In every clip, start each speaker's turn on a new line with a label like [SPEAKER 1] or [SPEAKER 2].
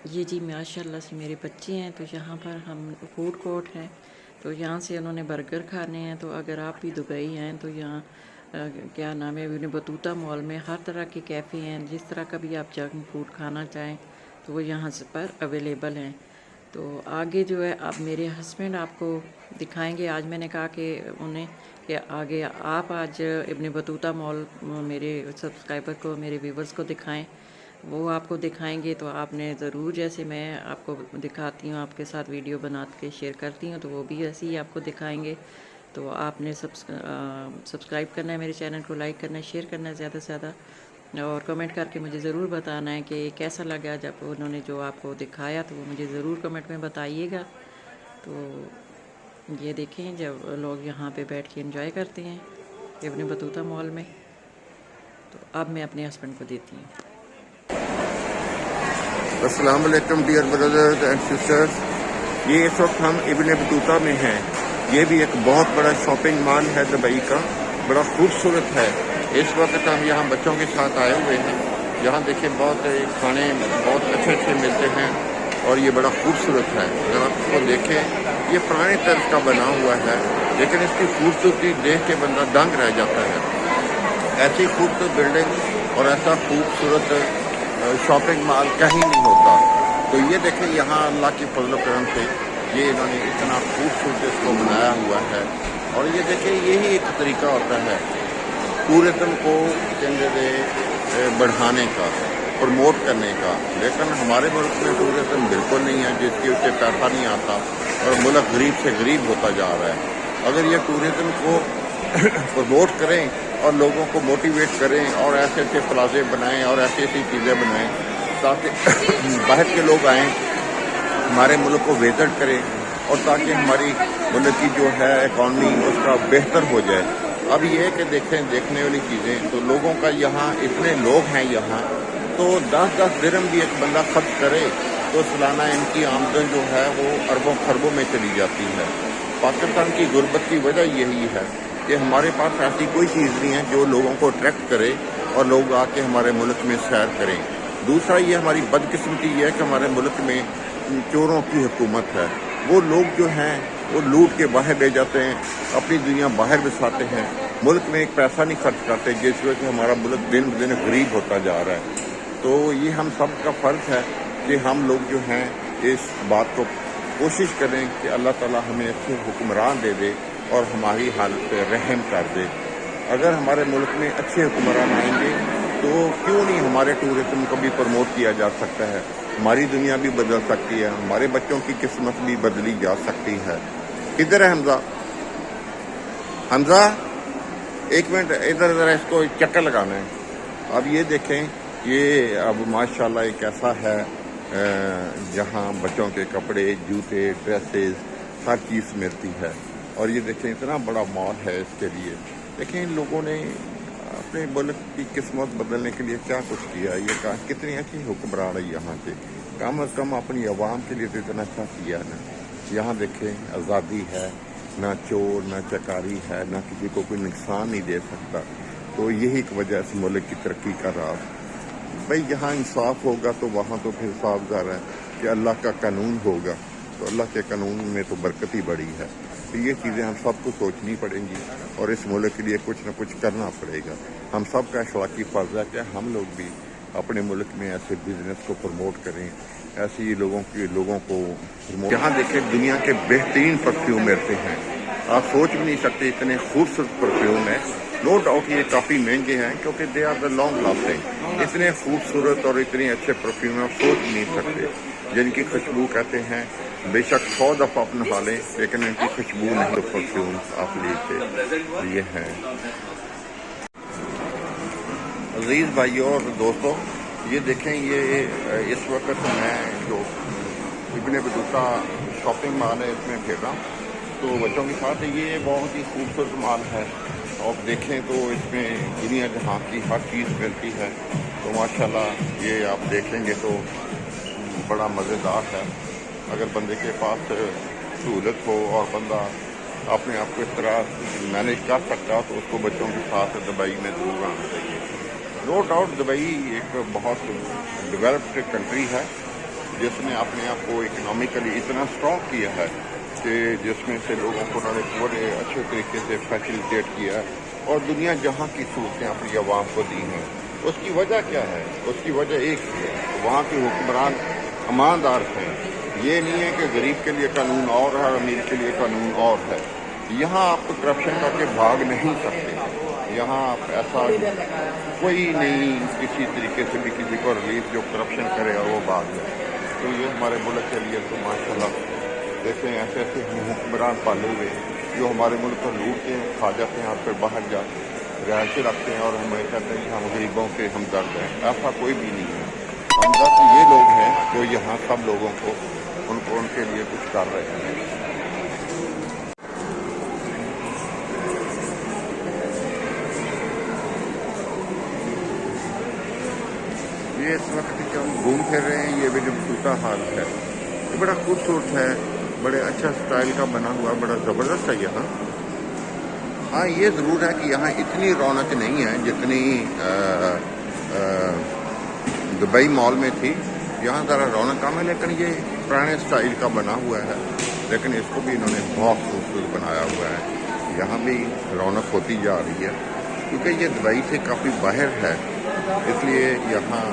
[SPEAKER 1] یہ جی ماشاءاللہ سے میرے بچے ہیں، تو یہاں پر ہم فوڈ کورٹ ہے، تو یہاں سے انہوں نے برگر کھانے ہیں۔ تو اگر آپ بھی دبئی ہیں تو یہاں کیا نام ہے، ابن بطوطہ مال میں ہر طرح کے کیفے ہیں، جس طرح کا بھی آپ جنک فوڈ کھانا چاہیں تو وہ یہاں سے پر اویلیبل ہیں۔ تو آگے جو ہے اب میرے ہسبینڈ آپ کو دکھائیں گے۔ آج میں نے کہا کہ انہیں کہ آگے آپ آج ابن بطوطہ مال میرے سبسکرائبر کو، میرے ویورز کو دکھائیں، وہ آپ کو دکھائیں گے۔ تو آپ نے ضرور، جیسے میں آپ کو دکھاتی ہوں، آپ کے ساتھ ویڈیو بنا کے شیئر کرتی ہوں، تو وہ بھی ایسے ہی آپ کو دکھائیں گے۔ تو آپ نے سبسکرائب کرنا ہے میرے چینل کو، لائک کرنا ہے، شیئر کرنا ہے زیادہ سے زیادہ، اور کمنٹ کر کے مجھے ضرور بتانا ہے کہ کیسا لگا جب انہوں نے جو آپ کو دکھایا، تو وہ مجھے ضرور کمنٹ میں بتائیے گا۔ تو یہ دیکھیں جب لوگ یہاں پہ بیٹھ کے انجوائے کرتے ہیں ابن بطوطہ مال میں۔ تو اب میں اپنے ہسبینڈ کو دیتی ہوں۔
[SPEAKER 2] السلام علیکم ڈیئر بردرز اینڈ سسٹرز، یہ اس وقت ہم ابن بطوطہ میں ہیں۔ یہ بھی ایک بہت بڑا شاپنگ مال ہے دبئی کا، بڑا خوبصورت ہے۔ اس وقت ہم یہاں بچوں کے ساتھ آئے ہوئے ہیں۔ یہاں دیکھیں بہت کھانے بہت اچھے اچھے ملتے ہیں اور یہ بڑا خوبصورت ہے۔ اگر آپ اس کو دیکھیں، یہ پرانے طرز کا بنا ہوا ہے، لیکن اس کی خوبصورتی دیکھ کے بندہ دنگ رہ جاتا ہے۔ ایسی خوبصورت بلڈنگ اور ایسا خوبصورت شاپنگ مال کہیں نہیں ہوتا۔ تو یہ دیکھیں یہاں اللہ کی فضل و کرم سے یہ انہوں نے اتنا خوبصورت اس کو بنایا ہوا ہے۔ اور یہ دیکھیں یہی ایک طریقہ ہوتا ہے ٹورزم کو بڑھانے کا، پروموٹ کرنے کا۔ لیکن ہمارے ملک میں ٹورزم بالکل نہیں ہے، جس کی اس سے پیسہ نہیں آتا اور ملک غریب سے غریب ہوتا جا رہا ہے۔ اگر یہ ٹورزم کو پروموٹ کریں اور لوگوں کو موٹیویٹ کریں اور ایسے ایسے پلازے بنائیں اور ایسی ایسی چیزیں بنائیں تاکہ باہر کے لوگ آئیں، ہمارے ملک کو وزٹ کریں، اور تاکہ ہماری ملک کی جو ہے اکانومی اس کا بہتر ہو جائے۔ اب یہ کہ دیکھنے والی چیزیں تو لوگوں کا یہاں اتنے لوگ ہیں یہاں، تو 10 درہم بھی ایک بندہ خرچ کرے تو سالانہ ان کی آمدن جو ہے وہ اربوں خربوں میں چلی جاتی ہے۔ پاکستان کی غربت کی وجہ یہی ہے کہ ہمارے پاس ایسی کوئی چیز نہیں ہے جو لوگوں کو اٹریکٹ کرے اور لوگ آ کے ہمارے ملک میں سیر کریں۔ دوسرا یہ ہماری بدقسمتی یہ ہے کہ ہمارے ملک میں چوروں کی حکومت ہے۔ وہ لوگ جو ہیں وہ لوٹ کے باہر لے جاتے ہیں، اپنی دنیا باہر بساتے ہیں، ملک میں ایک پیسہ نہیں خرچ کرتے، جس وجہ سے ہمارا ملک دن بدن غریب ہوتا جا رہا ہے۔ تو یہ ہم سب کا فرض ہے کہ ہم لوگ جو ہیں اس بات کو کوشش کریں کہ اللہ تعالیٰ ہمیں اچھے حکمران دے دے اور ہماری حالت پہ رحم کر دے۔ اگر ہمارے ملک میں اچھے حکمران آئیں گے تو کیوں نہیں ہمارے ٹورزم کو بھی پروموٹ کیا جا سکتا ہے، ہماری دنیا بھی بدل سکتی ہے، ہمارے بچوں کی قسمت بھی بدلی جا سکتی ہے۔ کدھر ہے حمزہ؟ حمزہ ایک منٹ ادھر ذرا اس کو چکر لگانا ہے۔ اب یہ دیکھیں، یہ اب ماشاءاللہ ایک ایسا ہے جہاں بچوں کے کپڑے، جوتے، ڈریسز، ہر چیز ملتی ہے۔ اور یہ دیکھیں اتنا بڑا مال ہے اس کے لیے۔ دیکھیں ان لوگوں نے اپنے ملک کی قسمت بدلنے کے لیے کیا کچھ کیا۔ یہ کہا کتنی اچھی حکمران ہے یہاں کے، کم از کم اپنی عوام کے لیے تو اتنا اچھا کیا نا۔ یہاں دیکھیں آزادی ہے، نہ چور نہ چکاری ہے، نہ کسی کو کوئی نقصان نہیں دے سکتا۔ تو یہی ایک وجہ اس ملک کی ترقی کا راز۔ بھئی جہاں انصاف ہوگا تو وہاں تو پھر صاف ظاہر ہے کہ اللہ کا قانون ہوگا، تو اللہ کے قانون میں تو برکت ہی بڑی ہے۔ تو یہ چیزیں ہم سب کو سوچنی پڑیں گی اور اس ملک کے لیے کچھ نہ کچھ کرنا پڑے گا۔ ہم سب کا اخلاقی فرض ہے کہ ہم لوگ بھی اپنے ملک میں ایسے بزنس کو پروموٹ کریں، ایسی لوگوں کو پروموٹ۔ یہاں دیکھیں دنیا کے بہترین پرفیوم ملتے ہیں، آپ سوچ بھی نہیں سکتے اتنے خوبصورت پرفیوم ہیں۔ نو ڈاؤٹ یہ کافی مہنگے ہیں کیونکہ they are the long lasting. اتنے خوبصورت اور اتنے اچھے پرفیوم آپ سوچ نہیں سکتے، جن کی خوشبو کہتے ہیں بے شک 100 دفعہ آپ نہا لیں لیکن ان کی خوشبو نہیں، تو پرفیوم آپ لیتے یہ ہیں۔ عزیز بھائیوں اور دوستوں، یہ دیکھیں یہ اس وقت میں جو ابن بطوطہ شاپنگ مال ہے اس میں پھر رہا ہوں تو بچوں کے ساتھ۔ یہ بہت ہی خوبصورت مال ہے، آپ دیکھیں تو اس میں دنیا جہاں کی ہر چیز ملتی ہے۔ تو ماشاءاللہ یہ آپ دیکھیں گے تو بڑا مزیدار ہے۔ اگر بندے کے پاس سہولت ہو اور بندہ اپنے آپ کو اس طرح مینیج کر سکتا تو اس کو بچوں کے ساتھ دبئی میں ضرور آنا چاہیے۔ نو ڈاؤٹ دبئی ایک بہت ڈیولپڈ کنٹری ہے جس نے اپنے آپ کو اکنامکلی اتنا اسٹرانگ کیا ہے کہ جس میں سے لوگوں کو انہوں نے پورے اچھے طریقے سے فیسیلیٹیٹ کیا ہے اور دنیا جہاں کی سہولتیں اپنی عوام کو دی ہیں. اس کی وجہ کیا ہے؟ اس کی وجہ ایک ہی ہے، وہاں کے حکمران ایماندار ہیں. یہ نہیں ہے کہ غریب کے لیے قانون اور ہے، امیر کے لیے قانون اور ہے. یہاں آپ کرپشن کر کے بھاگ نہیں سکتے. یہاں آپ ایسا کوئی نہیں کسی طریقے سے بھی کسی کو ریلیف جو کرپشن کرے گا وہ بھاگ جائے. تو یہ ہمارے ملک کے لیے تو ماشاء اللہ دیکھیں ایسے ایسے حکمران پالے ہوئے جو ہمارے ملک کو لوٹتے ہیں، کھا جاتے ہیں، آپ پھر باہر جا رہائشیں رکھتے ہیں اور ہمیں کہتے ہیں کہ ہم غریبوں کے ہمدرد ہیں. ایسا کوئی بھی نہیں ہے. ہمدرد یہ لوگ ہیں جو یہاں سب لوگوں کو ان کے لیے کچھ کر رہے ہیں. یہ اس وقت جو ہم گھوم پھر رہے ہیں یہ بھی جو بطوطہ حال ہے یہ بڑا خوبصورت ہے، بڑے اچھا سٹائل کا بنا ہوا، بڑا زبردست ہے یہاں. ہاں یہ ضرور ہے کہ یہاں اتنی رونق نہیں ہے جتنی دبئی مال میں تھی. یہاں ذرا رونق کم ہے لیکن یہ پرانے سٹائل کا بنا ہوا ہے، لیکن اس کو بھی انہوں نے بہت خوبصورت بنایا ہوا ہے. یہاں بھی رونق ہوتی جا رہی ہے کیونکہ یہ دبئی سے کافی باہر ہے، اس لیے یہاں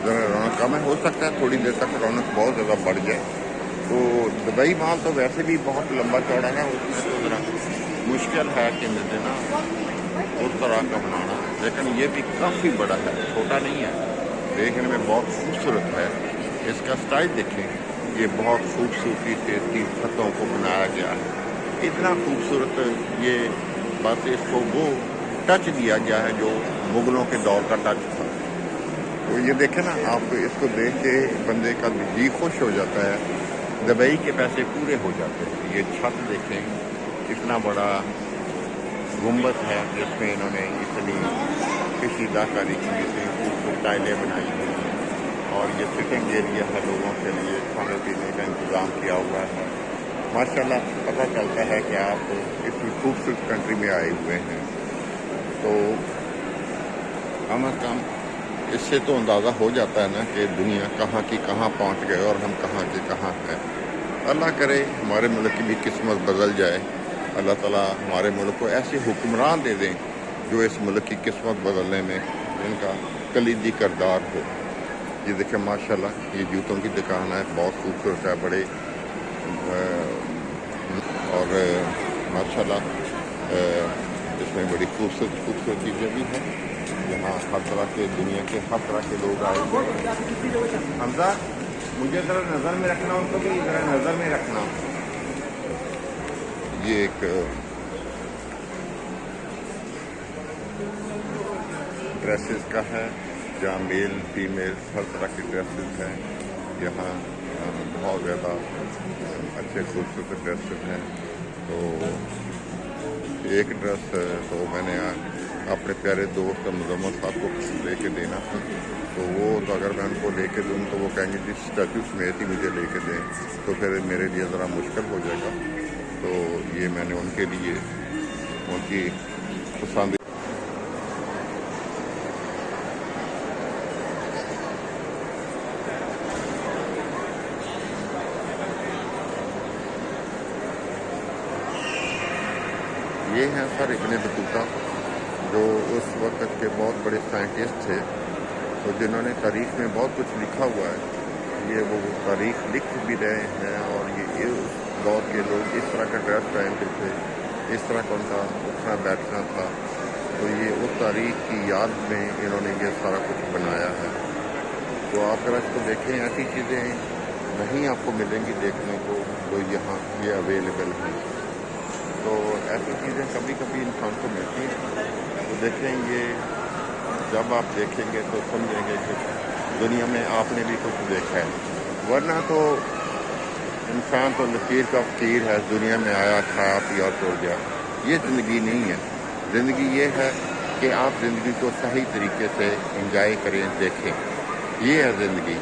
[SPEAKER 2] ذرا رونق کم ہے. ہو سکتا ہے تھوڑی دیر تک رونق بہت زیادہ بڑھ جائے. تو دبئی مال تو ویسے بھی بہت لمبا چوڑا ہے، اس میں تو ذرا مشکل ہے کہ دینا اس طرح کا بنانا، لیکن یہ بھی کافی بڑا ہے، چھوٹا نہیں ہے. دیکھنے میں بہت خوبصورت ہے. اس کا سٹائل دیکھیں، یہ بہت خوبصورتی سے 3 چھتوں کو بنایا گیا ہے. اتنا خوبصورت یہ بس اس کو وہ ٹچ دیا گیا ہے جو مغلوں کے دور کا ٹچ تھا. تو یہ دیکھیں نا آپ اس کو دیکھ کے بندے کا جی خوش ہو جاتا ہے. دبئی کے پیسے پورے ہو جاتے ہیں. یہ چھت دیکھیں کتنا بڑا گنبد ہے جس میں انہوں نے اتنی کشیدہ کاری کی، اتنی خوبصورت ٹائلیں بنائی ہیں. اور یہ سٹنگ ایریا ہے، لوگوں کے لیے کھانے پینے کا انتظام کیا ہوا ہے. ماشاءاللہ پتہ چلتا ہے کہ آپ اتنی خوبصورت کنٹری میں آئے ہوئے ہیں. تو کم از کم اس سے تو اندازہ ہو جاتا ہے نا کہ دنیا کہاں کی کہاں پہنچ گئے اور ہم کہاں کے کہاں ہیں. اللہ کرے ہمارے ملک کی بھی قسمت بدل جائے. اللہ تعالیٰ ہمارے ملک کو ایسے حکمران دے دیں جو اس ملک کی قسمت بدلنے میں ان کا کلیدی کردار ہو. یہ دیکھیں ماشاءاللہ یہ جوتوں کی دکان ہے، بہت خوبصورت ہے، بڑے اور ماشاءاللہ اس میں بڑی خوبصورت چیزیں بھی ہیں. یہاں ہر طرح کے دنیا کے ہر طرح کے لوگ آئے ہوئے ہیں. حمزہ مجھے ذرا نظر میں رکھنا، ان کو بھی ذرا نظر میں رکھنا. یہ ایک ڈریسز کا ہے جہاں میل فیمیل ہر طرح کی ڈریسز ہیں. یہاں بہت زیادہ اچھے خوبصورت ڈریسز ہیں. تو ایک ڈریس تو میں نے اپنے پیارے دوست مزمل صاحب کو لے کے دینا تھا، تو وہ تو اگر میں ان کو لے کے دوں تو وہ کہیں گے جس اسٹیچو سمیت ہی مجھے لے کے دیں، تو پھر میرے لیے ذرا مشکل ہو جائے گا. تو یہ میں نے ان کے لیے ان کی پسند یہ ہیں سر ابن بطوطہ جو اس وقت کے بہت بڑے سائنٹسٹ تھے، تو جنہوں نے تاریخ میں بہت کچھ لکھا ہوا ہے. یہ وہ تاریخ لکھ بھی رہے ہیں اور یہ اس دور کے لوگ اس طرح کا ڈریس پہنتے تھے، اس طرح کا ان کا اٹھنا بیٹھنا تھا. تو یہ اس تاریخ کی یاد میں انہوں نے یہ سارا کچھ بنایا ہے. تو آپ اگر اس کو دیکھیں ایسی چیزیں نہیں آپ کو ملیں گی دیکھنے کو جو یہاں یہ اویلیبل ہیں. تو ایسی چیزیں کبھی کبھی انسان کو ملتی ہیں. تو دیکھیں یہ جب آپ دیکھیں گے تو سمجھیں گے کہ دنیا میں آپ نے بھی کچھ دیکھا ہے، ورنہ تو انسان تو لکیر کا فقیر ہے، دنیا میں آیا کھایا پیا اور چھوڑ گیا. یہ زندگی نہیں ہے. زندگی یہ ہے کہ آپ زندگی کو صحیح طریقے سے انجوائے کریں، دیکھیں. یہ ہے زندگی.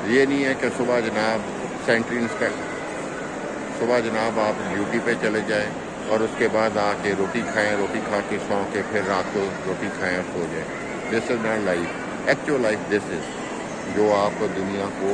[SPEAKER 2] یہ نہیں ہے کہ صبح جناب سینٹری انسپیکٹ صبح جناب آپ ڈیوٹی پہ چلے جائیں اور اس کے بعد آ کے روٹی کھائیں، روٹی کھا کے سو کے پھر رات کو روٹی کھائیں اور سو جائیں. This is not life. Actual life this is جو آپ دنیا کو